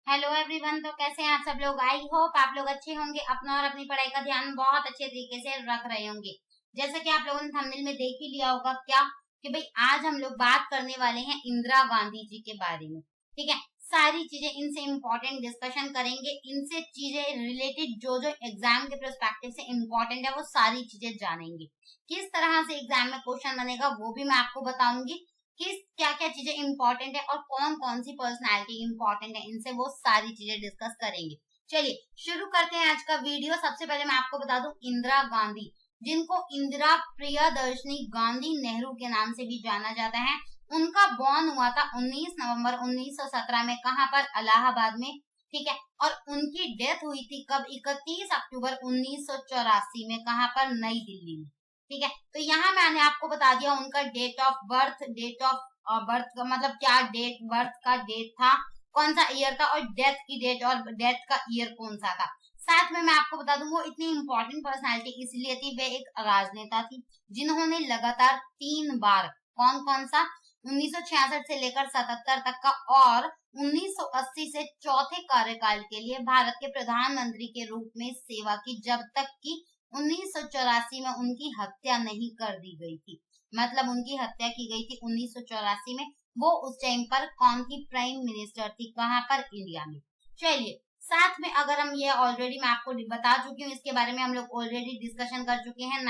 Hello everyone. तो कैसे हैं आप सब लोग। आई होप आप लोग अच्छे होंगे, अपना और अपनी पढ़ाई का ध्यान बहुत अच्छे तरीके से रख रहे होंगे। जैसा कि आप लोगों ने थंबनेल में देख ही लिया होगा क्या कि भाई आज हम लोग बात करने वाले हैं इंदिरा गांधी जी के बारे में। ठीक है, सारी चीजें इनसे इम्पोर्टेंट डिस्कशन करेंगे, इनसे चीजें रिलेटेड जो जो एग्जाम के पर्सपेक्टिव से इम्पोर्टेंट है वो सारी चीजें जानेंगे। किस तरह से एग्जाम में क्वेश्चन बनेगा वो भी मैं आपको बताऊंगी, किस क्या क्या चीजें इंपॉर्टेंट है और कौन कौन सी पर्सनालिटी इंपॉर्टेंट है, इनसे वो सारी चीजें डिस्कस करेंगे। चलिए शुरू करते हैं आज का वीडियो। सबसे पहले मैं आपको बता दूं, इंदिरा गांधी, जिनको इंदिरा प्रियदर्शनी गांधी नेहरू के नाम से भी जाना जाता है, उनका बॉर्न हुआ था 19 नवंबर 1917 में। कहां पर? इलाहाबाद में। ठीक है, और उनकी डेथ हुई थी कब? 31 अक्टूबर 1984 में। कहां पर? नई दिल्ली में। ठीक है, तो यहाँ मैंने आपको बता दिया उनका date of birth. Date of birth का मतलब क्या? डेट बर्थ का डेट था, कौन सा ईयर था, और डेथ की डेट और डेथ का ईयर कौन सा था। साथ में मैं आपको बता दूं वो इतनी इंपॉर्टेंट पर्सनालिटी इसलिए थी, वे एक राजनेता थी जिन्होंने लगातार 3 बार, कौन कौन सा, 1966 से लेकर 77 तक का और 1980 से चौथे कार्यकाल के लिए भारत के प्रधानमंत्री के रूप में सेवा की, जब तक कि 1984 में उनकी हत्या नहीं कर दी गई थी। मतलब उनकी हत्या की गई थी 1984 में। वो उस टाइम पर कौन थी? प्राइम मिनिस्टर थी। कहां पर? इंडिया में। चलिए, साथ में अगर हम ये ऑलरेडी मैं आपको बता चुकी हूँ, इसके बारे में हम लोग ऑलरेडी डिस्कशन कर चुके हैं।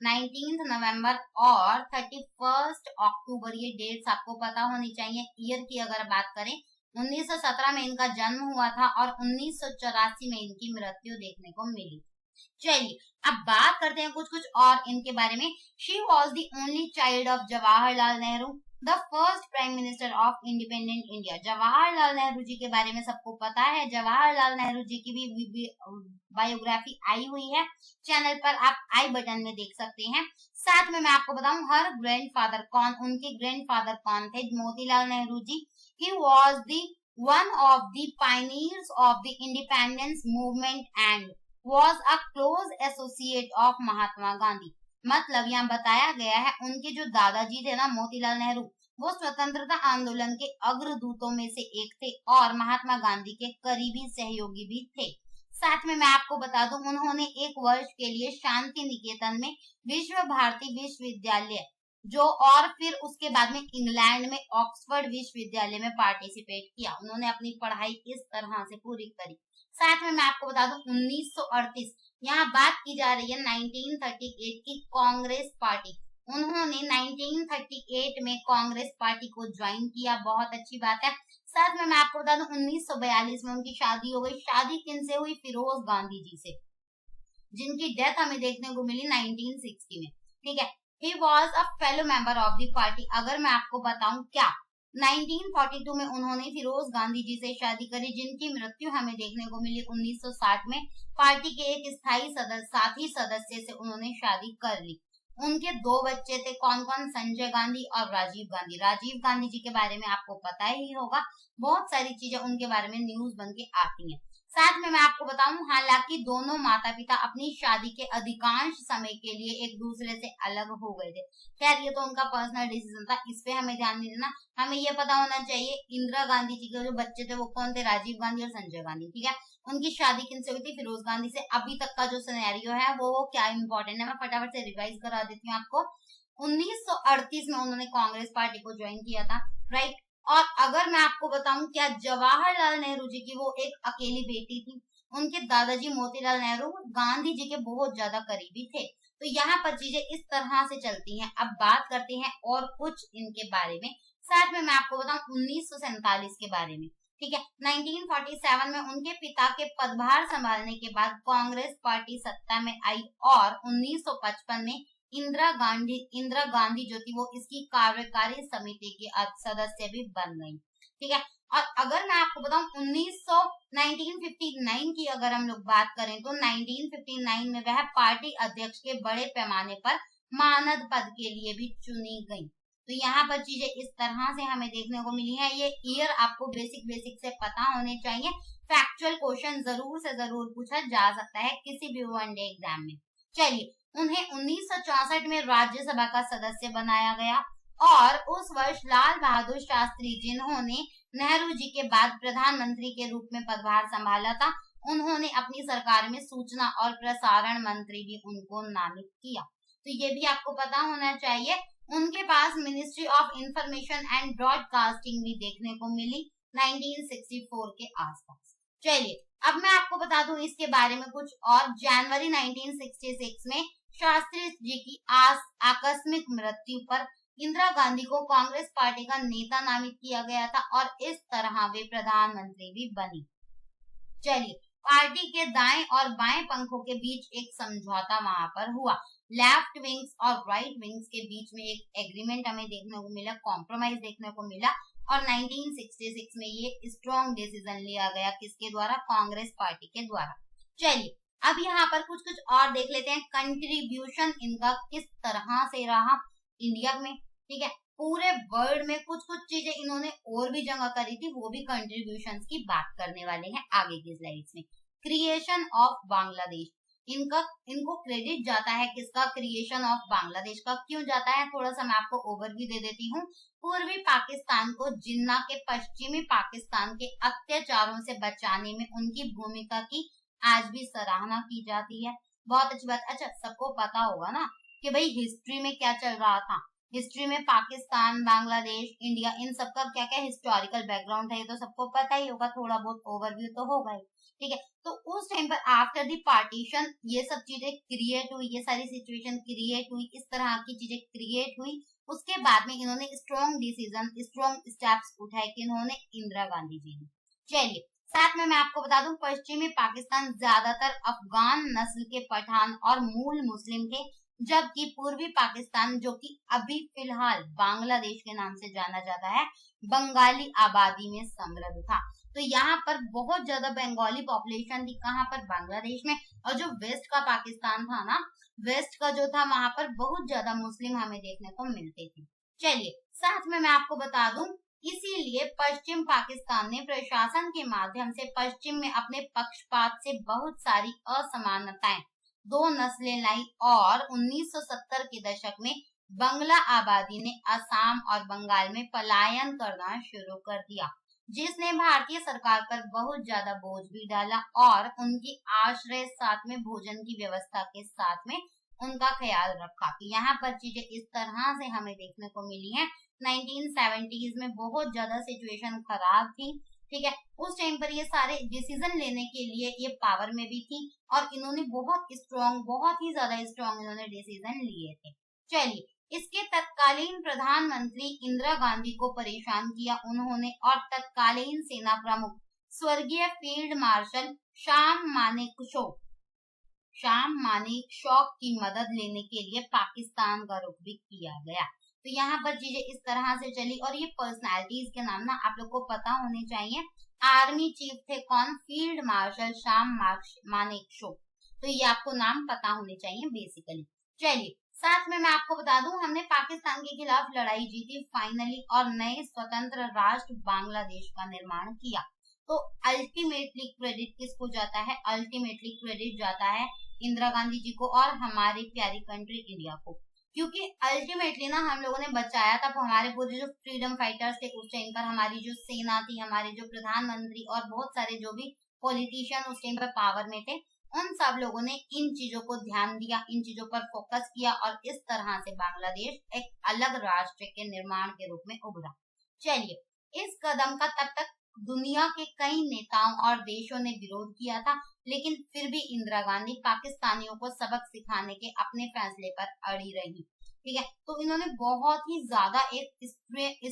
19 नवंबर और 31 अक्टूबर, ये डेट्स आपको पता होनी चाहिए। ईयर की अगर बात करें, 1917 में इनका जन्म हुआ था और 1984 में इनकी मृत्यु देखने को मिली। चलिए अब बात करते हैं कुछ कुछ और इनके बारे में। She was the only child of Jawaharlal Nehru, the first prime minister of independent India. Jawaharlal Nehru ji के बारे में सबको पता है। जवाहरलाल नेहरू जी की भी बायोग्राफी आई हुई है, चैनल पर आप आई बटन में देख सकते हैं। साथ में मैं आपको बताऊं हर ग्रैंडफादर कौन, उनके ग्रैंडफादर कौन थे? Motilal Nehru ji. He was the one of the pioneers of the independence movement and was a close associate of Mahatma Gandhi. मतलब यहाँ बताया गया है उनके जो दादाजी थे ना, मोतीलाल नेहरू, वो स्वतंत्रता आंदोलन के अग्रदूतों में से एक थे और महात्मा गांधी के करीबी सहयोगी भी थे। साथ में मैं आपको बता दूं उन्होंने एक वर्ष के लिए शांति निकेतन में विश्व भारती विश्वविद्यालय जो, और फिर उसके बाद में इंग्लैंड में ऑक्सफोर्ड विश्वविद्यालय में पार्टिसिपेट किया। उन्होंने अपनी पढ़ाई इस तरह से पूरी करी। साथ में मैं आपको बता दूं 1938, यहाँ बात की जा रही है 1938 की कांग्रेस पार्टी। उन्होंने 1938 में कांग्रेस पार्टी को ज्वाइन किया, बहुत अच्छी बात है। साथ में मैं आपको बता दूं 1942 में उनकी शादी हो गई। शादी किनसे हुई? फिरोज गांधी जी से, जिनकी डेथ हमें देखने को मिली 1960 में। ठीक है, he was a fellow member of the party। अगर मैं आपको बताऊं क्या, 1942 में उन्होंने फिरोज गांधी जी से शादी करी, जिनकी मृत्यु हमें देखने को मिली 1960 में। पार्टी के एक स्थायी साथी सदस्य से उन्होंने शादी कर ली। उनके 2 बच्चे थे, कौन कौन? संजय गांधी और राजीव गांधी। राजीव गांधी जी के बारे में आपको पता ही होगा, बहुत सारी चीजें उनके बारे में न्यूज बन के आती हैं। साथ में मैं आपको बताऊं हालांकि दोनों माता पिता अपनी शादी के अधिकांश समय के लिए एक दूसरे से अलग हो गए थे। खैर ये तो उनका पर्सनल डिसीजन था, इस पे हमें ध्यान नहीं देना। हमें ये पता होना चाहिए इंदिरा गांधी जी के जो बच्चे थे वो कौन थे? राजीव गांधी और संजय गांधी। ठीक है, उनकी शादी किनसे हुई थी? फिरोज गांधी से। अभी तक का जो सिनेरियो है वो क्या इंपॉर्टेंट है, मैं फटाफट से रिवाइज करा देती हूँ आपको। 1938 में उन्होंने कांग्रेस पार्टी को ज्वाइन किया था, राइट। और अगर मैं आपको बताऊं क्या, जवाहरलाल नेहरू जी की वो एक अकेली बेटी थी। उनके दादाजी मोतीलाल नेहरू गांधी जी के बहुत ज्यादा करीबी थे। तो यहाँ पर चीजें इस तरह से चलती हैं। अब बात करते हैं और कुछ इनके बारे में। साथ में मैं आपको बताऊं 1947 के बारे में। ठीक है, 1947 में उनके पिता के पदभार संभालने के बाद कांग्रेस पार्टी सत्ता में आई और 1955 में इंदिरा गांधी जो थी वो इसकी कार्यकारी समिति की सदस्य भी बन गई। ठीक है, और अगर मैं आपको बताऊं 1959 की अगर हम लोग बात करें तो 1959 में वह पार्टी अध्यक्ष के बड़े पैमाने पर मानद पद के लिए भी चुनी गई। तो यहाँ पर चीजें इस तरह से हमें देखने को मिली है। ये ईयर आपको बेसिक से पता होने चाहिए। फैक्चुअल क्वेश्चन जरूर से जरूर पूछा जा सकता है किसी भी वनडे एग्जाम में। चलिए, उन्हें 1964 में राज्यसभा का सदस्य बनाया गया और उस वर्ष लाल बहादुर शास्त्री, जिन्होंने नेहरू जी के बाद प्रधानमंत्री के रूप में पदभार संभाला था। उन्होंने अपनी सरकार में सूचना और प्रसारण मंत्री भी उनको नामित किया। तो ये भी आपको पता होना चाहिए। उनके पास ministry of information and broadcasting भी देखने को मिली 1964 के आसपास। चलिए अब मैं आपको बता दूं इसके बारे में कुछ और। जनवरी 1966 में शास्त्री जी की आकस्मिक मृत्यु पर इंदिरा गांधी को कांग्रेस पार्टी का नेता नामित किया गया था और इस तरह वे प्रधानमंत्री भी बनी। चलिए पार्टी के दाएं और बाएं पंखों के बीच एक समझौता वहां पर हुआ। लेफ्ट विंग्स और राइट विंग्स के बीच में एक एग्रीमेंट हमें देखने को मिला, कॉम्प्रोमाइज देखने को मिला और 1966 में ये स्ट्रॉन्ग डिसीजन लिया गया किसके द्वारा? कांग्रेस पार्टी के द्वारा। चलिए अब यहाँ पर कुछ कुछ और देख लेते हैं। कंट्रीब्यूशन इनका किस तरह से रहा इंडिया में, ठीक है। पूरे वर्ल्ड में कुछ कुछ चीजें इन्होंने और भी जगह करी थी, वो भी कंट्रीब्यूशंस की बात करने वाले हैं आगे की स्लाइड्स में। क्रिएशन ऑफ बांग्लादेश, इनको क्रेडिट जाता है किसका? क्रिएशन ऑफ बांग्लादेश का। क्यों जाता है थोड़ा सा मैं आपको ओवरव्यू दे देती हूँ। पूर्वी पाकिस्तान को जिन्ना के पश्चिमी पाकिस्तान के अत्याचारों से बचाने में उनकी भूमिका की आज भी सराहना की जाती है। बहुत अच्छी बात। अच्छा सबको पता होगा ना कि भाई हिस्ट्री में क्या चल रहा था। हिस्ट्री में पाकिस्तान, बांग्लादेश, इंडिया, इन सबका क्या क्या हिस्टोरिकल बैकग्राउंड है ये तो सबको पता ही होगा, थोड़ा बहुत ओवरव्यू तो होगा ही, ठीक है। तो उस टाइम पर आफ्टर द पार्टीशन ये सब चीजें क्रिएट हुई, ये सारी सिचुएशन क्रिएट हुई, इस तरह की चीजें क्रिएट हुई। उसके बाद में इन्होंने स्ट्रॉन्ग डिसीजन, स्ट्रॉन्ग स्टेप्स उठाए कि इन्होंने इंदिरा गांधी जी ने। चलिए साथ में मैं आपको बता दूं पश्चिमी पाकिस्तान ज्यादातर अफगान नस्ल के पठान और मूल मुस्लिम थे, जबकि पूर्वी पाकिस्तान जो कि अभी फिलहाल बांग्लादेश के नाम से जाना जाता है बंगाली आबादी में समृद्ध था। तो यहाँ पर बहुत ज्यादा बंगाली पॉपुलेशन थी, कहाँ पर? बांग्लादेश में। और जो वेस्ट का पाकिस्तान था ना, वेस्ट का जो था वहां पर बहुत ज्यादा मुस्लिम हमें देखने को मिलते थे। चलिए साथ में मैं आपको बता दूं इसीलिए पश्चिम पाकिस्तान ने प्रशासन के माध्यम से पश्चिम में अपने पक्षपात से बहुत सारी असमानताएं, दो नस्लें लाई और 1970 के दशक में बंगला आबादी ने असम और बंगाल में पलायन करना शुरू कर दिया, जिसने भारतीय सरकार पर बहुत ज्यादा बोझ भी डाला और उनकी आश्रय साथ में भोजन की व्यवस्था के साथ में उनका ख्याल रखा। कि यहाँ पर चीजें इस तरह से हमें देखने को मिली हैं। 1970s में बहुत ज्यादा सिचुएशन खराब थी, ठीक है। उस टाइम पर ये सारे डिसीजन लेने के लिए ये पावर में भी थी और इन्होंने बहुत स्ट्रॉन्ग, बहुत ही ज्यादा स्ट्रॉन्ग इन्होंने डिसीजन लिए थे। चलिए इसके तत्कालीन प्रधानमंत्री इंदिरा गांधी को परेशान किया उन्होंने और तत्कालीन सेना प्रमुख स्वर्गीय फील्ड मार्शल शाम मानेकशॉ की मदद लेने के लिए पाकिस्तान का रुख भी किया गया। तो यहाँ पर चीजें इस तरह से चली और ये पर्सनालिटीज के नाम ना आप लोग को पता होने चाहिए। आर्मी चीफ थे कौन? फील्ड मार्शल शाम मानेकशॉ। तो ये आपको नाम पता होने चाहिए बेसिकली। चलिए साथ में मैं आपको बता दूं हमने पाकिस्तान के खिलाफ लड़ाई जीती फाइनली और नए स्वतंत्र राष्ट्र बांग्लादेश का निर्माण किया। तो अल्टीमेटली क्रेडिट किसको जाता है? अल्टीमेटली क्रेडिट जाता है इंदिरा गांधी जी को और हमारी प्यारी कंट्री इंडिया को, क्योंकि अल्टीमेटली ना हम लोगों ने बचाया था हमारे पूरे जो फ्रीडम फाइटर्स थे उस टाइम पर, हमारी जो सेना थी, हमारे जो प्रधानमंत्री और बहुत सारे जो भी पॉलिटिशियन उस टाइम पर पावर में थे, उन सब लोगों ने इन चीजों को ध्यान दिया, इन चीजों पर फोकस किया और इस तरह से बांग्लादेश एक अलग राष्ट्र के निर्माण के रूप में उभरा। चलिए इस कदम का तब तक दुनिया के कई नेताओं और देशों ने विरोध किया था, लेकिन फिर भी इंदिरा गांधी पाकिस्तानियों को सबक सिखाने के अपने फैसले पर अड़ी रही, ठीक है। तो इन्होंने बहुत ही ज्यादा एक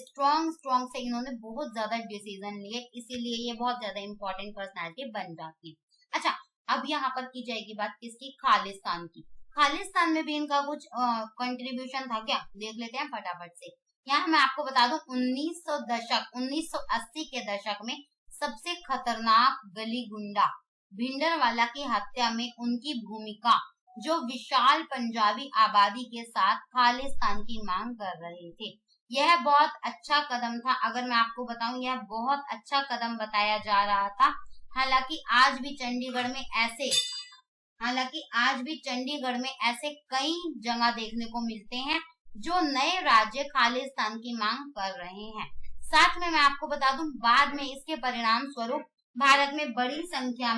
स्ट्रॉन्ग से इन्होंने बहुत ज्यादा डिसीजन लिए, इसीलिए ये बहुत ज्यादा इंपॉर्टेंट पर्सनैलिटी बन जाती है। अच्छा अब यहाँ पर की जाएगी बात किसकी? खालिस्तान की। खालिस्तान में भी इनका कुछ कंट्रीब्यूशन था क्या? देख लेते हैं फटाफट से। यहाँ मैं आपको बता दूं 1980 के दशक में सबसे खतरनाक गली गुंडा भिंडरवाला की हत्या में उनकी भूमिका, जो विशाल पंजाबी आबादी के साथ खालिस्तान की मांग कर रहे थे, यह बहुत अच्छा कदम था। अगर मैं आपको बताऊं यह बहुत अच्छा कदम बताया जा रहा था। हालांकि आज भी चंडीगढ़ में ऐसे कई जगह देखने को मिलते हैं जो नए राज्य खालिस्तान की मांग कर रहे हैं। साथ में मैं आपको बता दूं बाद में इसके परिणाम स्वरूप भारत में बड़ी संख्या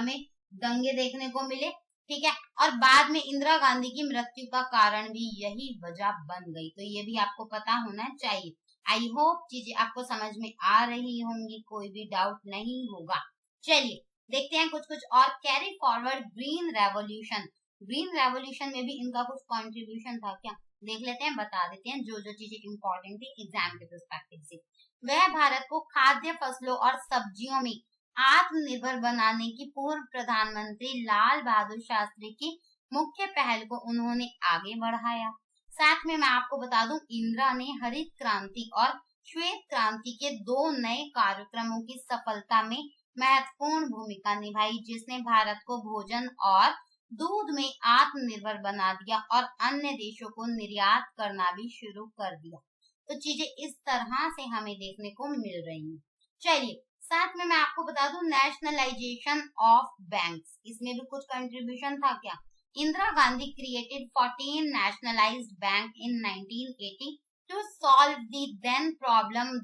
में दंगे देखने को मिले, ठीक है। और बाद में इंदिरा गांधी की मृत्यु का कारण भी यही वजह बन गई। तो ये भी आपको पता होना चाहिए। आई होप चीजें आपको समझ में आ रही होंगी, कोई भी डाउट नहीं होगा। चलिए देखते हैं कुछ और। कैरी फॉरवर्ड ग्रीन रेवोल्यूशन में भी इनका कुछ कंट्रीब्यूशन था क्या, देख लेते हैं, बता देते हैं जो चीजें इंपॉर्टेंट थी एग्जाम के पर्सपेक्टिव से। वह भारत को खाद्य फसलों और सब्जियों में आत्मनिर्भर बनाने की पूर्व प्रधानमंत्री लाल बहादुर शास्त्री की मुख्य पहल को उन्होंने आगे बढ़ाया। साथ में मैं आपको बता दूं इंदिरा ने हरित क्रांति और श्वेत क्रांति के 2 नए कार्यक्रमों की सफलता में महत्वपूर्ण भूमिका निभाई, जिसने भारत को भोजन और दूध में आत्मनिर्भर बना दिया और अन्य देशों को निर्यात करना भी शुरू कर दिया। तो चीजें इस तरह से हमें देखने को मिल रही हैं। चलिए साथ में मैं आपको बता दूं नेशनलाइजेशन ऑफ बैंक्स, इसमें भी कुछ कंट्रीब्यूशन था क्या। Indira Gandhi created 14 nationalized bank in 1980 to solve the then problem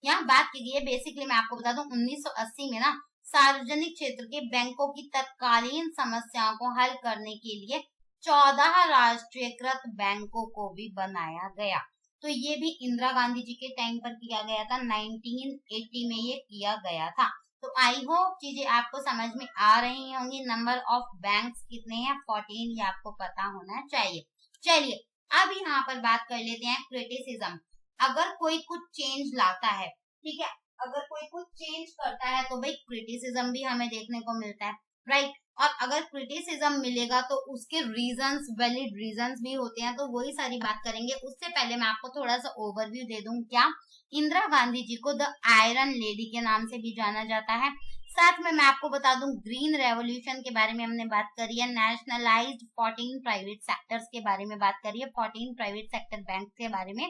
यहाँ बात की गई है। बेसिकली मैं आपको बता दूं 1980 में ना सार्वजनिक क्षेत्र के बैंकों की तत्कालीन समस्याओं को हल करने के लिए 14 राष्ट्रीयकृत बैंकों को भी बनाया गया। तो ये भी इंदिरा गांधी जी के टाइम पर किया गया था, 1980 में ये किया गया था। तो आई होप चीजें आपको समझ में आ रही होंगी। नंबर ऑफ बैंक्स कितने हैं, 14, ये आपको पता होना चाहिए। चलिए अब यहाँ पर बात कर लेते हैं क्रिटिसिज्म। अगर कोई कुछ चेंज लाता है, ठीक है, अगर कोई कुछ चेंज करता है तो भाई क्रिटिसिज्म भी हमें देखने को मिलता है, राइट। और अगर क्रिटिसिज्म मिलेगा तो उसके रीजंस, वैलिड रीजंस भी होते हैं, तो वही सारी बात करेंगे। उससे पहले मैं आपको थोड़ा सा ओवरव्यू दे दूं। क्या इंदिरा गांधी जी को द आयरन लेडी के नाम से भी जाना जाता है। साथ में मैं आपको बता दूं ग्रीन रेवोल्यूशन के बारे में हमने बात करी है, नेशनलाइज्ड 14 प्राइवेट सेक्टर्स के बारे में बात करी है, 14 प्राइवेट सेक्टर बैंक के बारे में।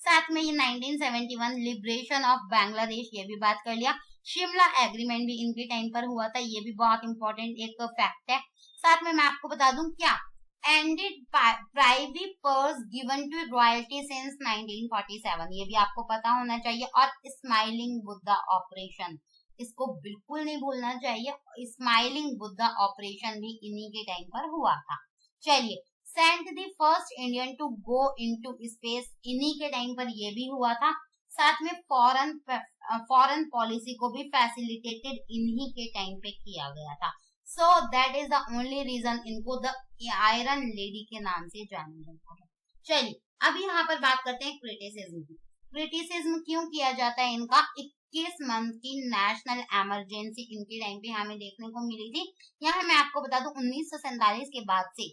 साथ में ये 1971 लिबरेशन ऑफ बांग्लादेश, ये भी बात कर लिया। शिमला एग्रीमेंट भी इनके टाइम पर हुआ था, ये भी बहुत इंपॉर्टेंट एक फैक्ट है। साथ में मैं आपको बता दूं क्या ended private purse given to royalty since 1947, ये भी आपको पता होना चाहिए। और स्माइलिंग बुद्धा ऑपरेशन, इसको बिल्कुल नहीं भूलना चाहिए। स्माइलिंग बुद्धा ऑपरेशन भी इन्हीं के टाइम पर हुआ था। चलिए sent the first Indian to go into space, इन्हीं के टाइम पर ये भी हुआ था। साथ में फॉरेन पॉलिसी को भी फैसिलिटेटेड इन्हीं के टाइम पे किया गया था। So that is the only reason इनको द आयरन लेडी के नाम से जाना जाता है। चलिए अब यहाँ पर बात करते हैं क्रिटिसिज्म की। क्रिटिसिज्म क्यों किया जाता है इनका, 21 मंथ की नेशनल इमरजेंसी इनके टाइम पे हमें देखने को मिली थी। यहाँ मैं आपको बता दूं 1947 के बाद से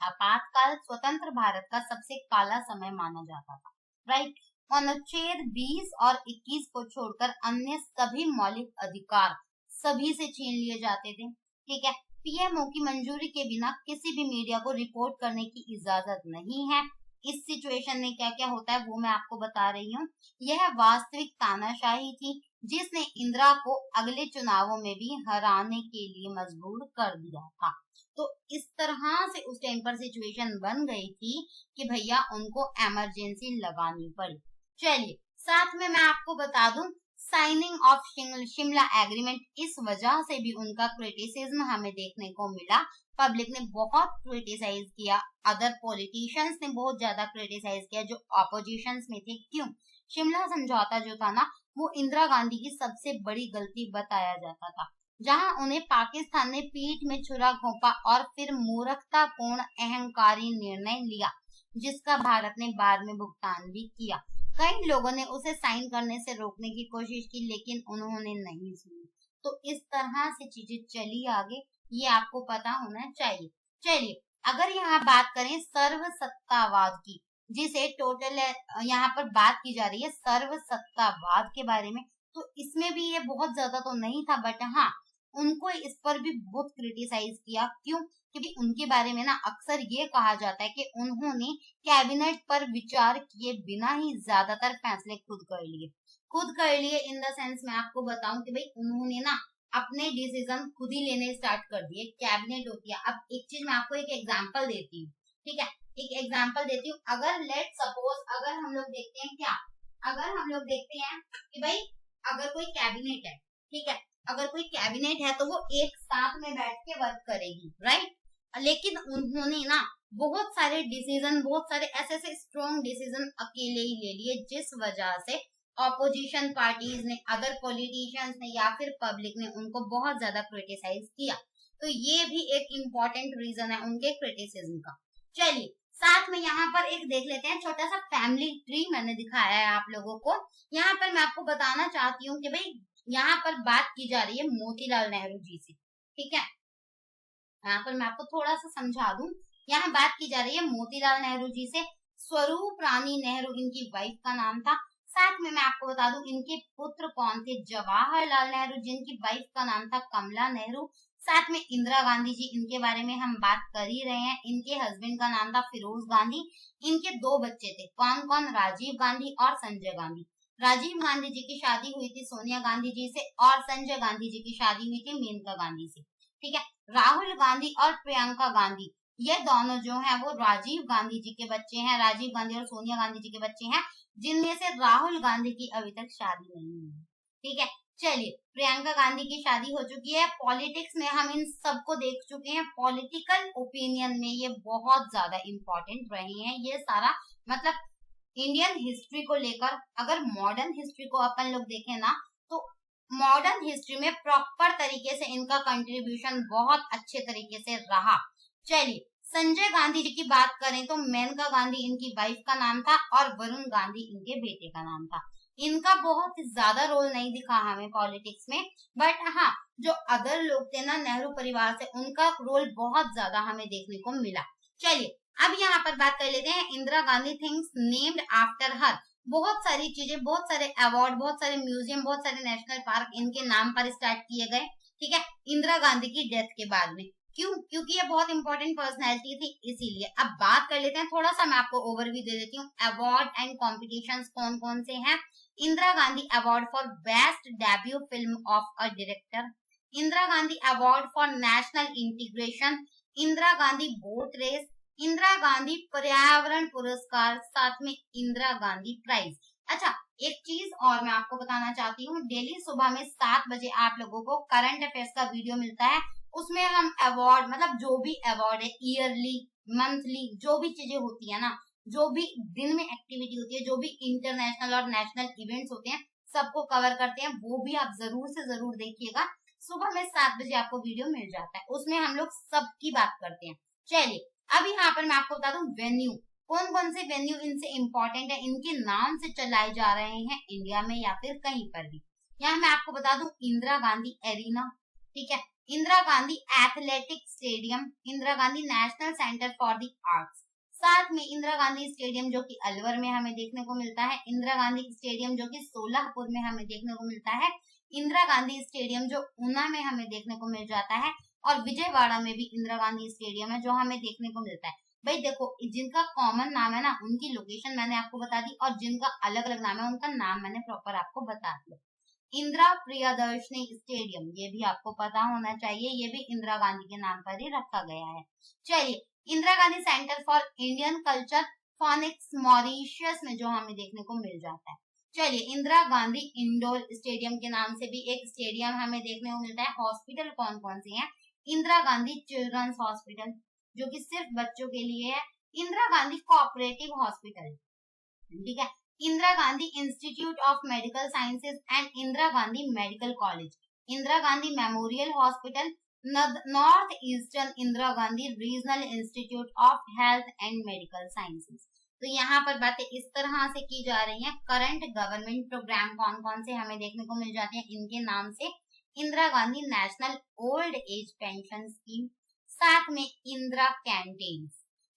आपातकाल स्वतंत्र भारत का सबसे काला समय माना जाता था, राइट। अनुच्छेद 20 और 21 को छोड़कर अन्य सभी मौलिक अधिकार सभी से छीन लिए जाते थे, ठीक है। पीएमओ की मंजूरी के बिना किसी भी मीडिया को रिपोर्ट करने की इजाजत नहीं है। इस सिचुएशन में क्या क्या होता है वो मैं आपको बता रही हूँ। यह वास्तविक तानाशाही थी जिसने इंदिरा को अगले चुनावों में भी हराने के लिए मजबूर कर दिया था। तो इस तरह से उस टाइम पर सिचुएशन बन गई थी कि भैया उनको इमरजेंसी लगानी पड़ी। चलिए साथ में मैं आपको बता दूं साइनिंग ऑफ शिमला एग्रीमेंट, इस वजह से भी उनका क्रिटिसिज्म हमें देखने को मिला। पब्लिक ने बहुत क्रिटिसाइज किया, अदर पॉलिटिशियंस ने बहुत ज्यादा क्रिटिसाइज किया जो ऑपोजिशन में थे। क्यों, शिमला समझौता जो था ना वो इंदिरा गांधी की सबसे बड़ी गलती बताया जाता था, जहां उन्हें पाकिस्तान ने पीठ में छुरा घोंपा और फिर मूर्खतापूर्ण अहंकारी निर्णय लिया जिसका भारत ने बाद में भुगतान भी किया। कई लोगों ने उसे साइन करने से रोकने की कोशिश की लेकिन उन्होंने नहीं सुनी। तो इस तरह से चीजें चली आगे, ये आपको पता होना चाहिए। चलिए अगर यहाँ बात करें सर्वसत्तावाद की, जिसे टोटल यहाँ पर बात की जा रही है सर्वसत्तावाद के बारे में, तो इसमें भी ये बहुत ज्यादा तो नहीं था, बट हाँ उनको इस पर भी बहुत क्रिटिसाइज किया। क्यों, क्योंकि उनके बारे में ना अक्सर ये कहा जाता है कि उन्होंने कैबिनेट पर विचार किए बिना ही ज्यादातर फैसले खुद कर लिए इन द सेंस मैं आपको बताऊं कि भाई उन्होंने ना अपने डिसीजन खुद ही लेने स्टार्ट कर दिए। कैबिनेट होती है, अब एक चीज मैं आपको एक एग्जांपल देती हूँ, ठीक है। एक एग्जांपल देती हूँ। अगर लेट सपोज अगर हम लोग देखते हैं क्या, अगर हम लोग देखते हैं कि भाई अगर कोई कैबिनेट है, ठीक है, अगर कोई कैबिनेट है तो वो एक साथ में बैठ के वर्क करेगी, राइट। लेकिन उन्होंने ना बहुत सारे डिसीजन, बहुत सारे ऐसे ऐसे स्ट्रॉन्ग डिसीजन अकेले ही ले लिए, जिस वजह से ऑपोजिशन पार्टीज ने, अदर पॉलिटिशियंस ने या फिर पब्लिक ने उनको बहुत ज्यादा क्रिटिसाइज किया। तो ये भी एक इम्पोर्टेंट रीजन है उनके क्रिटिसिज्म का। चलिए साथ में यहाँ पर एक देख लेते हैं, छोटा सा फैमिली ट्री मैंने दिखाया है आप लोगों को। यहाँ पर मैं आपको बताना चाहती हूँ कि भाई यहाँ पर बात की जा रही है मोतीलाल नेहरू जी से, ठीक है। यहाँ पर मैं आपको थोड़ा सा समझा दूं, यहाँ बात की जा रही है मोतीलाल नेहरू जी से। स्वरूप रानी नेहरू इनकी वाइफ का नाम था। साथ में मैं आपको बता दूं इनके पुत्र कौन थे, जवाहरलाल नेहरू जिनकी वाइफ का नाम था कमला नेहरू। साथ में इंदिरा गांधी जी, इनके बारे में हम बात कर ही रहे हैं। इनके हस्बैंड का नाम था फिरोज गांधी। इनके दो बच्चे थे, कौन कौन, राजीव गांधी और संजय गांधी। राजीव गांधी जी की शादी हुई थी सोनिया गांधी जी से और संजय गांधी जी की शादी हुई थी मेनका गांधी से, ठीक है। राहुल गांधी और प्रियंका गांधी ये दोनों जो है वो राजीव गांधी जी के बच्चे हैं, राजीव गांधी और सोनिया गांधी जी के बच्चे हैं, जिनमें से राहुल गांधी की अभी तक शादी नहीं हुई, ठीक है। चलिए प्रियंका गांधी की शादी हो चुकी है। पॉलिटिक्स में हम इन सबको देख चुके हैं, पॉलिटिकल ओपिनियन में ये बहुत ज्यादा इंपॉर्टेंट रहे हैं ये सारा, मतलब इंडियन हिस्ट्री को लेकर। अगर मॉडर्न हिस्ट्री को अपन लोग देखें ना तो मॉडर्न हिस्ट्री में प्रॉपर तरीके से इनका कंट्रीब्यूशन बहुत अच्छे तरीके से रहा। चलिए संजय गांधी जी की बात करें तो मेनका गांधी इनकी वाइफ का नाम था और वरुण गांधी इनके बेटे का नाम था। इनका बहुत ज्यादा रोल नहीं दिखा हमें पॉलिटिक्स में, बट हाँ जो अदर लोग थे ना नेहरू परिवार से, उनका रोल बहुत ज्यादा हमें देखने को मिला। चलिए अब यहाँ पर बात कर लेते हैं Indira Gandhi things named after her. बहुत सारी चीजें, बहुत सारे अवार्ड, बहुत सारे म्यूजियम, बहुत सारे नेशनल पार्क इनके नाम पर स्टार्ट किए गए, ठीक है, इंदिरा गांधी की डेथ के बाद में। क्यों? क्योंकि ये बहुत इंपॉर्टेंट पर्सनैलिटी थी, इसीलिए। अब बात कर लेते हैं, थोड़ा सा मैं आपको ओवरव्यू दे देती हूँ। अवार्ड एंड कॉम्पिटिशंस कौन कौन से हैं। Indira Gandhi award for best debut film of a director, Indira Gandhi award for national integration, Indira Gandhi boat race, Indira Gandhi पर्यावरण पुरस्कार, साथ में इंदिरा गांधी प्राइज। अच्छा एक चीज और मैं आपको बताना चाहती हूँ, डेली सुबह में 7 बजे आप लोगों को करंट अफेयर्स का वीडियो मिलता है। उसमें हम अवार्ड, मतलब जो भी अवार्ड है, ईयरली, मंथली, जो भी चीजें होती है ना, जो भी दिन में एक्टिविटी होती है, जो भी इंटरनेशनल और नेशनल इवेंट्स होते हैं, सबको कवर करते हैं। वो भी आप जरूर से जरूर देखिएगा। सुबह में 7 बजे आपको वीडियो मिल जाता है, उसमें हम लोग सबकी बात करते हैं। चलिए अब यहाँ पर मैं आपको बता दूं वेन्यू, कौन कौन से वेन्यू इनसे इंपॉर्टेंट है, इनके नाम से चलाए जा रहे हैं इंडिया में या फिर कहीं पर भी। यहाँ मैं आपको बता दूं इंदिरा गांधी एरिना, ठीक है, Indira Gandhi athletic stadium, Indira Gandhi national centre for the arts, साथ में इंदिरा गांधी स्टेडियम जो कि अलवर में हमें देखने को मिलता है, इंदिरा गांधी स्टेडियम जो कि सोलापुर में हमें देखने को मिलता है, इंदिरा गांधी स्टेडियम जो ऊना में हमें देखने को मिल जाता है, और विजयवाड़ा में भी इंदिरा गांधी स्टेडियम है जो हमें देखने को मिलता है। भाई देखो जिनका कॉमन नाम है ना उनकी लोकेशन मैंने आपको बता दी, और जिनका अलग अलग नाम है उनका नाम मैंने प्रॉपर आपको बता दिया। इंदिरा प्रियदर्शनी स्टेडियम, ये भी आपको पता होना चाहिए, ये भी इंदिरा गांधी के नाम पर ही रखा गया है। चलिए Indira Gandhi centre for Indian culture phoenix Mauritius में जो हमें देखने को मिल जाता है। चलिए इंदिरा गांधी इंडोर स्टेडियम के नाम से भी एक स्टेडियम हमें देखने को मिलता है। हॉस्पिटल कौन कौन से हैं, इंदिरा गांधी चिल्ड्रंस हॉस्पिटल जो कि सिर्फ बच्चों के लिए है, इंदिरा गांधी कोऑपरेटिव हॉस्पिटल, ठीक है, Indira Gandhi institute of medical sciences and Indira Gandhi medical college, Indira Gandhi memorial hospital, north eastern Indira Gandhi regional institute of health and medical sciences. तो यहाँ पर बातें इस तरह से की जा रही हैं। करंट गवर्नमेंट प्रोग्राम कौन कौन से हमें देखने को मिल जाते हैं इनके नाम से, Indira Gandhi national old age pension scheme, साथ में इंदिरा कैंटीन।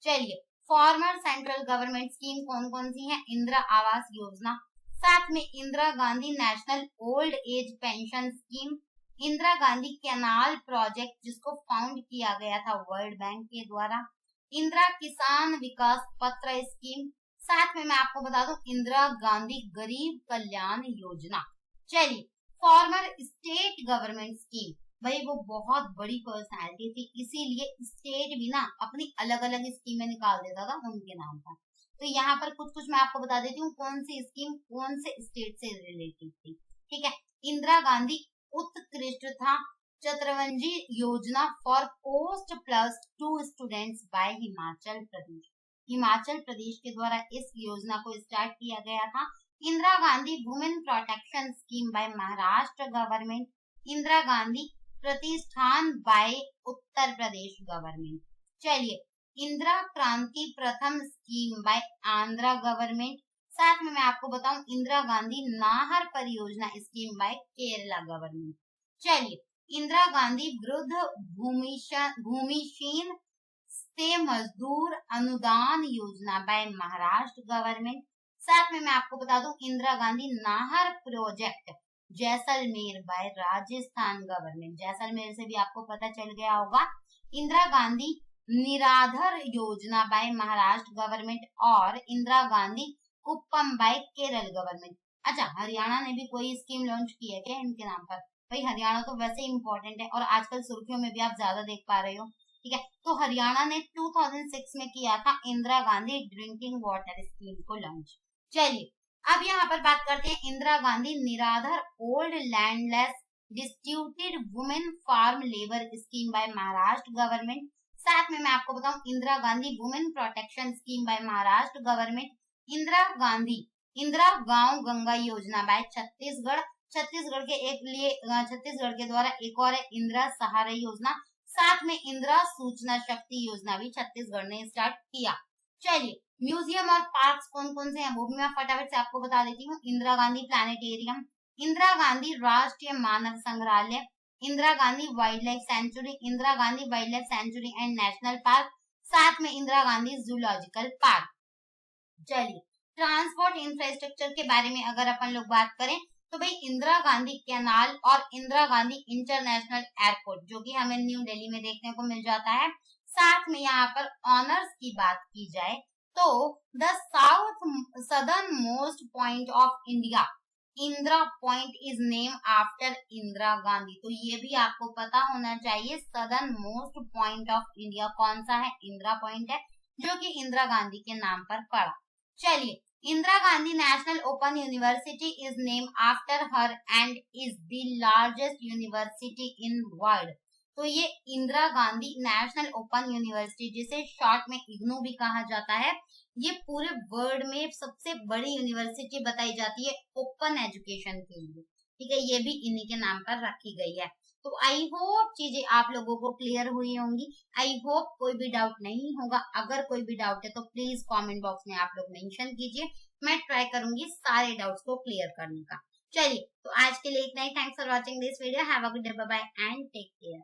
चलिए फॉर्मर सेंट्रल गवर्नमेंट स्कीम कौन कौन सी है, इंदिरा आवास योजना, साथ में Indira Gandhi national old age pension scheme, Indira Gandhi canal project जिसको फाउंड किया गया था वर्ल्ड बैंक के द्वारा, इंदिरा किसान विकास पत्र स्कीम, साथ में मैं आपको बता दूं इंदिरा गांधी गरीब कल्याण योजना। चलिए फॉर्मर स्टेट गवर्नमेंट स्कीम, भाई वो बहुत बड़ी पर्सनैलिटी थी, इसीलिए स्टेट भी ना अपनी अलग अलग स्कीमें निकाल देता था उनके नाम पर। तो यहाँ पर कुछ कुछ मैं आपको बता देती हूँ कौन सी स्कीम कौन से स्टेट से रिलेटेड थी। ठीक है, इंदिरा गांधी उत्कृष्ट था चतुर्भुजी योजना for post +2 students by Himachal Pradesh. Himachal Pradesh के द्वारा इस योजना को स्टार्ट किया गया था। Indira Gandhi women protection scheme by Maharashtra government. Indira Gandhi प्रतिष्ठान बाय उत्तर प्रदेश गवर्नमेंट। चलिए, इंदिरा क्रांति प्रथम स्कीम बाय आंध्र गवर्नमेंट। साथ में मैं आपको बताऊं इंदिरा गांधी नाहर परियोजना स्कीम बाय केरला गवर्नमेंट। चलिए, इंदिरा गांधी वृद्ध भूमिहीन से मजदूर अनुदान योजना बाय महाराष्ट्र गवर्नमेंट। साथ में मैं आपको बता दूं Indira Gandhi Nahar project Jaisalmer by Rajasthan government. Jaisalmer से भी आपको पता चल गया होगा। इंदिरा गांधी निराधार योजना बाय महाराष्ट्र गवर्नमेंट और इंदिरा गांधी कुप्पम बाय केरल गवर्नमेंट। अच्छा, हरियाणा ने भी कोई स्कीम लॉन्च की है क्या इनके नाम पर? भाई हरियाणा तो वैसे ही इंपॉर्टेंट है और आजकल सुर्खियों में भी आप ज्यादा देख पा रहे हो। ठीक है, तो हरियाणा ने 2006 में किया था Indira Gandhi drinking water scheme को लॉन्च। चलिए, अब यहाँ पर बात करते हैं इंदिरा गांधी निराधार old landless destituted women farm labour scheme by Maharashtra government. साथ में मैं आपको बताऊं Indira Gandhi women protection scheme by Maharashtra government. Indira Gandhi Indira गांव गंगा योजना बाय छत्तीसगढ़। छत्तीसगढ़ के द्वारा एक और है इंदिरा सहारा योजना। साथ में इंदिरा सूचना शक्ति योजना भी छत्तीसगढ़ ने स्टार्ट किया। चलिए, म्यूजियम और पार्क्स कौन कौन से हैं वो भी मैं फटाफट से आपको बता देती हूँ। इंदिरा गांधी प्लानिटेरियम, इंदिरा गांधी राष्ट्रीय मानव संग्रहालय, Indira Gandhi wild life sanctuary, Indira Gandhi wild life sanctuary and national park, साथ में इंदिरा गांधी जूलॉजिकल पार्क। चलिए, ट्रांसपोर्ट इंफ्रास्ट्रक्चर के बारे में अगर अपन लोग बात करें तो भाई इंदिरा गांधी कैनाल और इंदिरा गांधी इंटरनेशनल एयरपोर्ट जो कि हमें न्यू दिल्ली में देखने को मिल जाता है। साथ में यहाँ पर ऑनर्स की बात की जाए तो the southern most point of India Indira point is name after Indira Gandhi. तो ये भी आपको पता होना चाहिए, southern most point of India कौन सा है? इंदिरा पॉइंट है, जो कि इंदिरा गांधी के नाम पर पड़ा। चलिए, Indira Gandhi national open university is name after her and is the largest university in world. तो ये Indira Gandhi national open university, जिसे शॉर्ट में इग्नू भी कहा जाता है, ये पूरे वर्ल्ड में सबसे बड़ी यूनिवर्सिटी बताई जाती है ओपन एजुकेशन के लिए। ठीक है, ये भी इन्हीं के नाम पर रखी गई है। तो आई होप चीजें आप लोगों को क्लियर हुई होंगी। आई होप कोई भी डाउट नहीं होगा। अगर कोई भी डाउट है तो प्लीज कमेंट बॉक्स में आप लोग मेंशन कीजिए, मैं ट्राई करूंगी सारे डाउट्स को क्लियर करने का। चलिए, तो आज के लिए इतना ही। Thanks for watching this video. Have a good day, bye bye and take care.